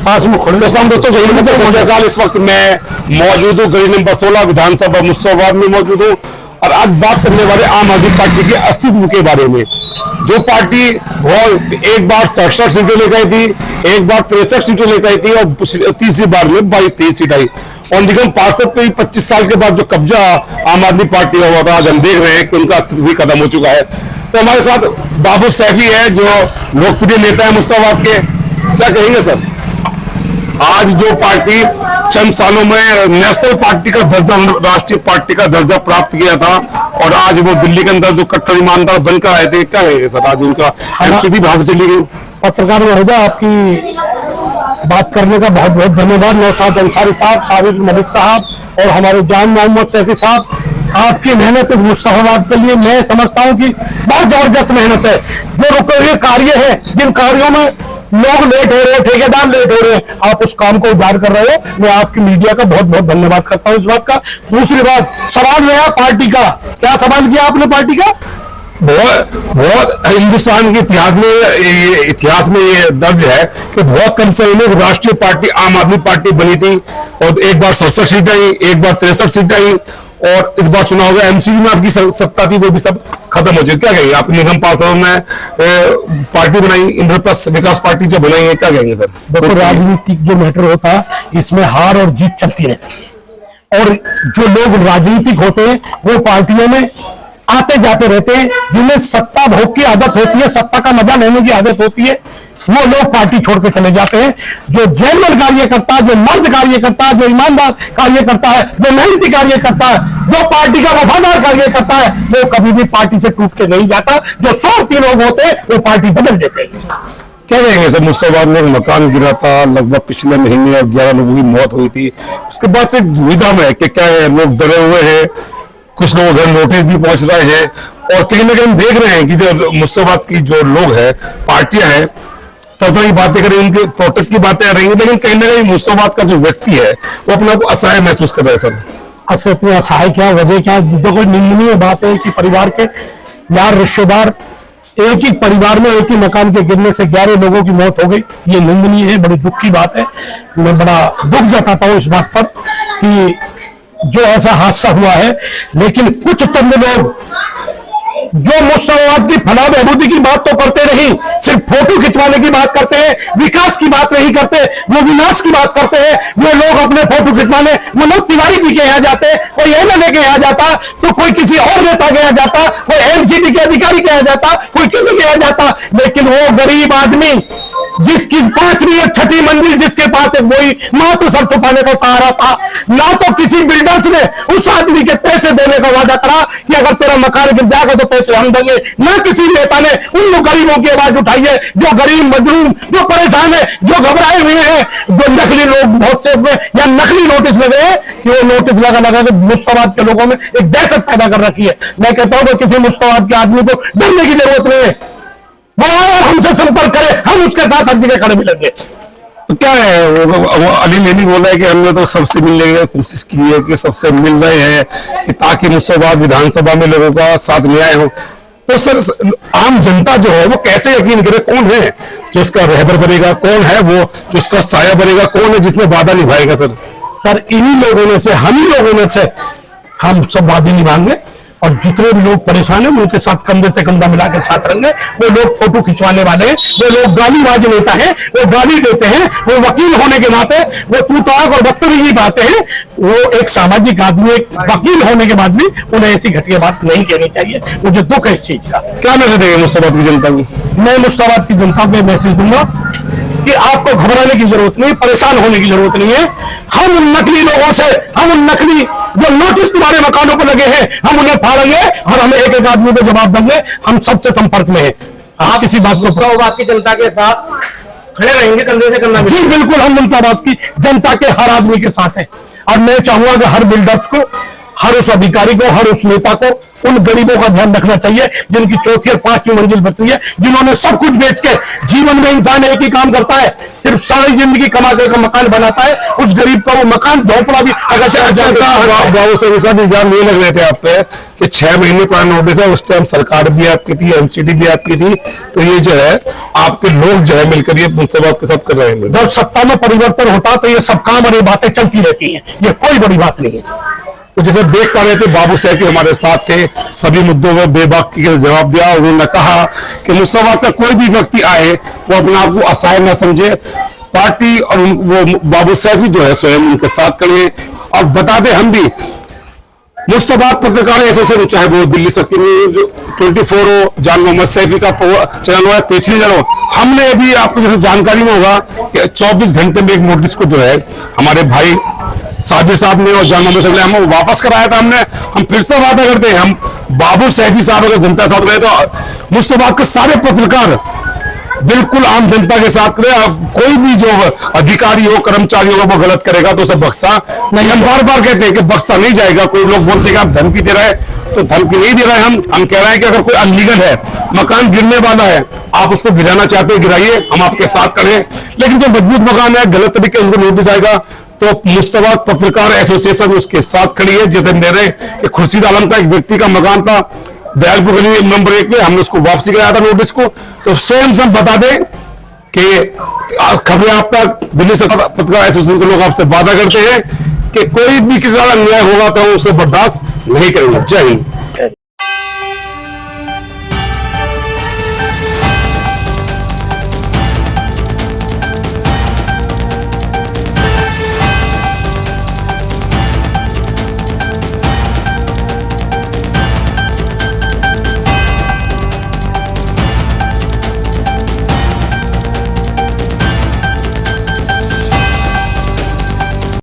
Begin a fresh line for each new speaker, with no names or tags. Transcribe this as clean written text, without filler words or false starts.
पास में खड़े।
दोस्तों इस वक्त मैं मौजूद हूँ गली नंबर 16 विधानसभा मुस्तफाबाद में मौजूद हूँ और आज बात करने वाले आम आदमी पार्टी के अस्तित्व के बारे में। जो पार्टी एक बार 67 सीटें लेकर आई थी, एक बार 63 सीटें लेकर आई थी और तीसरी बार में 22-23 सीट आई और निगम पार्षद पे 25 साल के बाद जो कब्जा आम आदमी पार्टी का हुआ था, आज हम देख रहे हैं कि उनका अस्तित्व भी खत्म हो चुका है। तो हमारे साथ बाबू सैफी है जो लोकप्रिय नेता है मुस्तफाबाद के। क्या कहेंगे सर, आज जो पार्टी चंद सालों में नेशनल पार्टी का दर्जा, राष्ट्रीय पार्टी का दर्जा प्राप्त किया था और आज वो दिल्ली के अंदर जो कट्टर ईमानदार बनकर आए थे, क्या कहेंगे सर आज उनका एमसीडी बाहर से चली गई?
पत्रकार महोदय, आपकी बात करने का बहुत बहुत धन्यवाद। नौशाद अंसारी साहब, साबिर मलिक साहब और हमारे जान मोहम्मद सैफी साहब, आपकी मेहनत इस मुस्तफाबाद के लिए मैं समझता हूँ कि बहुत जबरदस्त मेहनत है। जो रुके हुए कार्य है, जिन कार्यों में लोग लेट हो रहे हैं, ठेकेदार लेट हो रहे हैं, आप उस काम को उजागर कर रहे हो। मैं आपकी मीडिया का बहुत बहुत धन्यवाद करता हूँ इस बात का। दूसरी बात, सवाल रहा पार्टी का, क्या सवाल किया आपने पार्टी का?
बहुत हिंदुस्तान के इतिहास में ये दर्ज है कि बहुत कम समय में राष्ट्रीय पार्टी आम आदमी पार्टी बनी थी और एक बार 67 सीट आई, एक बार 63 सीट आई और इस बार चुनाव होगा एमसीडी में आपकी सत्ता थी, वो भी सब खत्म हो चुकी। क्या कहेंगे आप? निगम पार्षदों में पार्टी बनाई, इंद्रप्रस्थ विकास पार्टी जो बनाई है, क्या कहेंगे सर?
देखो, राजनीतिक जो मैटर होता है इसमें हार और जीत चलती रहती है और जो लोग राजनीतिक होते हैं वो पार्टियों में आते जाते रहते हैं, जिन्हें सत्ता भोग की आदत होती है, सत्ता का मजा लेने की आदत होती है, वो लोग पार्टी छोड़ के चले जाते हैं। जो जेनरल कार्य करता है, जो मर्द कार्य करता है, जो ईमानदार कार्य करता है, जो मेहनती कार्य करता है, जो पार्टी का वफादार कार्य करता है, वो कभी भी पार्टी से टूट के नहीं जाता। जो स्वार्थी लोग होते हैं वो पार्टी बदल देते हैं।
क्या कहेंगे सर, मुस्तफाबाद में मकान गिरा था लगभग पिछले महीने और 11 लोगों की मौत हुई थी, उसके बाद से दुविधा में है कि क्या है, लोग डरे हुए हैं, कुछ लोग घर नोटिस भी पहुंच रहे हैं और कहीं ना कहीं हम देख रहे हैं कि जो मुस्तफाबाद की जो लोग हैं, पार्टियां हैं, तरह की बातें करें, उनके प्रोटेक्ट की बातें आ रही हैं, लेकिन कहीं ना कहीं मुस्तफाबाद का जो व्यक्ति है वो अपने को असहाय महसूस कर रहा है। सर
असहाय असहाय क्या, वजह क्या? देखो, निंदनीय बात है कि परिवार के यार रिश्तेदार, एक ही परिवार में एक ही मकान के गिरने से 11 लोगों की मौत हो गई। ये निंदनीय है, बड़ी दुख की बात है। मैं बड़ा दुख जताता हूँ इस बात पर कि जो ऐसा हादसा हुआ है, लेकिन कुछ चंद लोग जो मुस्तफाबाद की फलाह बहबूदी की बात तो करते नहीं, सिर्फ फोटो खिंचवाने की बात करते हैं, विकास की बात नहीं करते, वो विनाश की बात करते हैं। वो लोग अपने फोटो खिंचवाने मनोज तिवारी जी के यहाँ जाते, कोई एमएलए के यहाँ जाता, तो कोई किसी और नेता के यहाँ जाता, कोई एमसीडी के अधिकारी के यहाँ जाता, कोई किसी के यहाँ जाता, लेकिन वो गरीब आदमी जिसकी 5वीं और 6ठी मंजिल, जिसके पास एक वही मात्र सर छुपाने का सहारा था, ना तो किसी बिल्डर्स ने उस आदमी के पैसे देने का वादा करा कि अगर तेरा मकान गिर जाएगा तो पैसे हम देंगे, ना किसी नेता ने उन लोग गरीबों की आवाज उठाई है जो गरीब मजलूम, जो परेशान है, जो घबराए हुए हैं, जो नकली लोग बहुत से या नकली नोटिस लगे हैं कि वो नोटिस लगा के मुस्तफाबाद के लोगों में एक दहशत पैदा कर रखी है। मैं कहता हूँ कि किसी मुस्तफाबाद के आदमी को डरने की जरूरत नहीं है, वो हमसे संपर्क करे, हम उसके साथ हर जगह खड़े मिलेंगे।
तो क्या है, वो अली ने भी बोला है कि हमने तो सबसे मिलने की कोशिश की है, कि सबसे मिल रहे हैं कि ताकि मुस्तफाबाद विधानसभा में लोगों का साथ न्याय हो। तो सर आम जनता जो है वो कैसे यकीन करे, कौन है जो उसका रहबर बनेगा, कौन है वो जो उसका साया बनेगा, कौन है जिसमें वादा निभाएगा?
सर इन्हीं लोगों में से, हम ही लोगों में से हम सब वादे निभाएंगे और जितने भी लोग परेशान हैं उनके साथ कंधे से कंधा मिला के साथ रहेंगे। वो लोग फोटो खिंचवाने वाले हैं, वो लोग गालीबाज नेता हैं, वो गाली देते हैं, वो वकील होने के नाते वो तू ताक और बदतमीजी बातें हैं। वो एक सामाजिक आदमी, एक वकील होने के बाद भी उन्हें ऐसी घटिया बात नहीं कहनी चाहिए। मुझे दुख है इस चीज का।
क्या मैसेज देंगे मुस्तफाबाद की जनता को?
मैं मुस्तफाबाद की जनता को मैसेज दूंगा कि आपको घबराने की जरूरत नहीं, परेशान होने की जरूरत नहीं है। हम उन नकली लोगों से, हम उन नकली जो नोटिस तुम्हारे मकानों पर लगे हैं, हम उन्हें फाड़ेंगे और हम एक एक आदमी को जवाब देंगे। हम सबसे संपर्क में हैं। आप किसी बात को,
मुस्तफाबाद की जनता के साथ खड़े रहेंगे कंधे से कंधा?
जी बिल्कुल, हम मुस्तफाबाद की जनता के हर आदमी के साथ हैं और मैं चाहूंगा कि हर बिल्डर्स को हर उस अधिकारी को, हर उस नेता को उन गरीबों का ध्यान रखना चाहिए जिनकी चौथी और पांचवी मंजिल बच रही है, जिन्होंने सब कुछ बेच के, जीवन में इंसान एक ही काम करता है, सिर्फ सारी जिंदगी कमा के मकान बनाता है, उस गरीब का वो मकान झोपड़ा भी
बाबू साहब इल्जाम ये लग रहे थे आप पे कि 6 महीने पुराना नोटिस है, उस टाइम सरकार भी आपकी थी, एमसीडी भी आपकी थी, तो ये जो है आपके लोग जो है मिलकर ये मुंसबात के साथ कर रहे हैं।
जब सत्ता में परिवर्तन होता तो ये सब काम और ये बातें चलती रहती हैं, ये कोई बड़ी बात नहीं है।
तो जैसे देख पा रहे थे बाबू साहब के हमारे साथ थे, सभी मुद्दों में बेबाकी के जवाब दिया। उन्होंने कहा कि मुसलमान का कोई भी व्यक्ति आए वो अपने आप को असहाय न समझे, पार्टी और वो बाबू साहब ही जो है स्वयं उनके साथ खड़े। और बता दें हम भी मुस्तबाद पत्रकार एसोसिएशन, चाहे वो दिल्ली सत्य न्यूज 24 हो, जान मोहम्मद सैफी का चैनल हो, तेजस्वी चैनल हो, हमने भी आपको जैसे जानकारी में होगा कि 24 घंटे में एक नोटिस को जो है हमारे भाई साबिर साहब ने और जान मोहम्मद साहब ने हम वापस कराया था। हम फिर से वादा करते हैं, हम बाबू सैफी साहब अगर जनता साथ रहे तो मुस्तबाद के सारे पत्रकार बिल्कुल आम जनता के साथ करे। कोई भी जो अधिकारी हो, कर्मचारी हो, वो गलत करेगा तो उसे बख्शा नहीं। हम बार बार कहते हैं कि बख्शा नहीं जाएगा। कोई लोग बोलते हैं कि आप धमकी दे रहे हैं, तो धमकी नहीं दे रहे हैं। हम कह रहे हैं कि अगर कोई अनलीगल है, मकान गिरने वाला है, आप उसको गिराना चाहते हैं गिराइए, हम आपके साथ करें। लेकिन जो मजबूत मकान है, गलत तरीके से उसको नोटिस आएगा तो मुस्तबाद पत्रकार एसोसिएशन उसके साथ खड़ी है। जैसे मेरे कि खुर्शीद आलम का एक व्यक्ति का मकान था दयालपुर गली नंबर 1 में, हमने उसको वापसी कराया था नोटिस को। तो स्वयं से हम बता दें कि खबरें आप तक दिल्ली से पत्रकार एसोसिएशन के लोग आपसे वादा करते हैं कि कोई भी किसी का अन्याय होगा तो उसे बर्दाश्त नहीं करेंगे। जय हिंद।